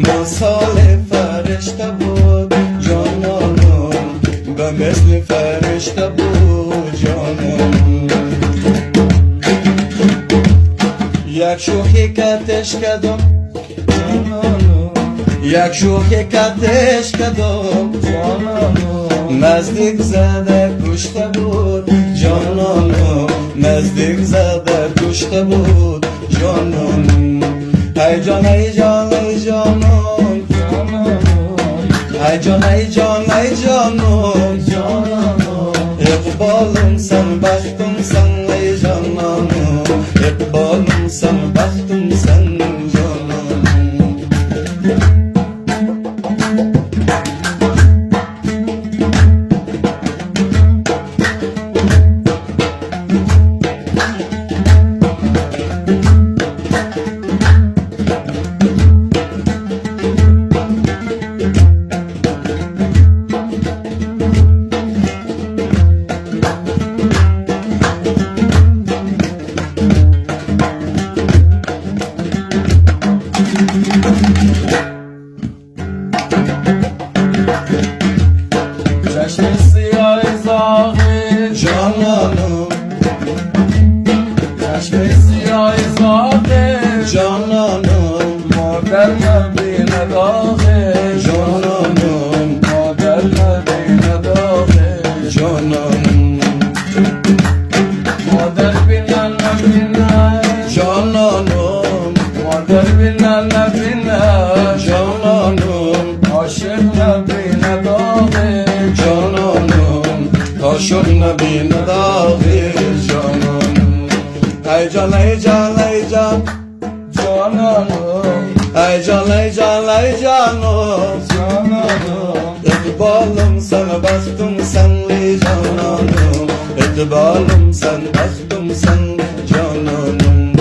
مثال فرشته بود جانانم، به مثل فرشته بود جانانم. یک شوخی کتش کدم جانانم، یک شوخی کتش کدم جانانم، نزدیک زده کشته بود جانانم، نزدیک زده کشته بود جانانم. ای جان ای جان ای جانم ای جان ای جان ای جانم، اقبالم سن بختم سن ای جانم، اقبالم سن بختم سن جانم. چشم سیاه زاغی جانانم، چشم سیاه زاغی جانانم، مادر نبینه داغی جانانم، مادر نبینه داغی جانانم، مادر بینه نبینه جانانم، مادر بینه نبینه جانانم، عاشق نبینه داغی جانانم، عاشق نبینه داغی جانانم. ای جان ای جان ای جان جانانم ای جان ای جان ای جانم، جانانم اقبالم سن بختم سن ای جانانم، اقبالم سن بختم سن جانانم.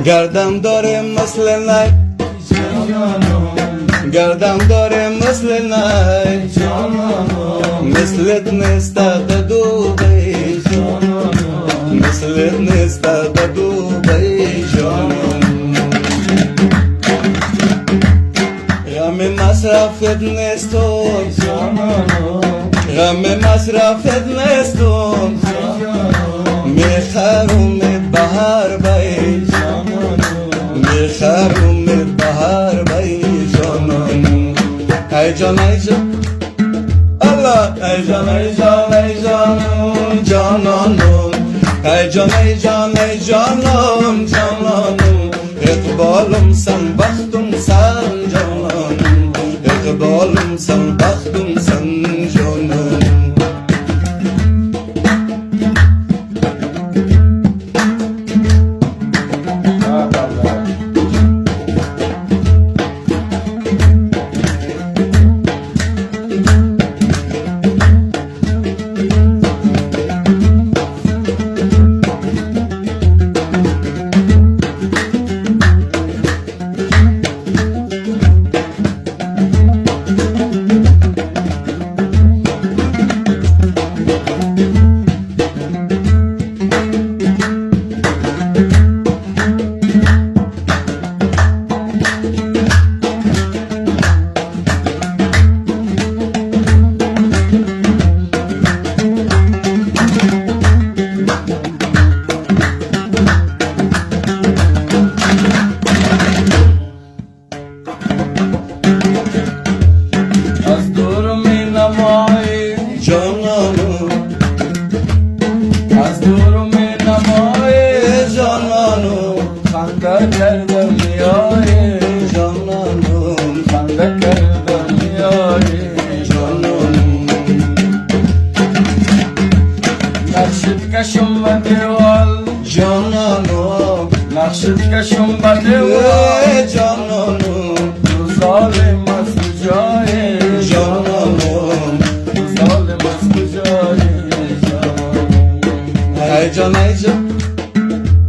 گردم داره مثل نی گردم داره مثل نی مثلت نیست در دوبی مثلت نیست در دوبی جانم. غم مصرفت نیست غم مصرفت نیست میخرم بهار بی میخرم بهار بی جانم. ای جان ای جان الله ای جان ای جان ای جانم جانانم، ای جان ای جان ای جانم جانانم، اقبالم سن بختم سن جانانم، اقبالم سن بختم سن جانانم. kerdem yari Cananım Ben de kerdem yari Cananım Nakşit kaşım ve dival Cananım Nakşit kaşım ve dival Cananım Zalim az cari Cananım Zalim az cari Ey can ey can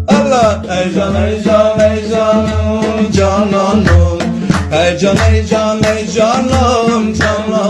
Allah ey can ey can ey canım Cananım Ey can ey can ey canım Cananım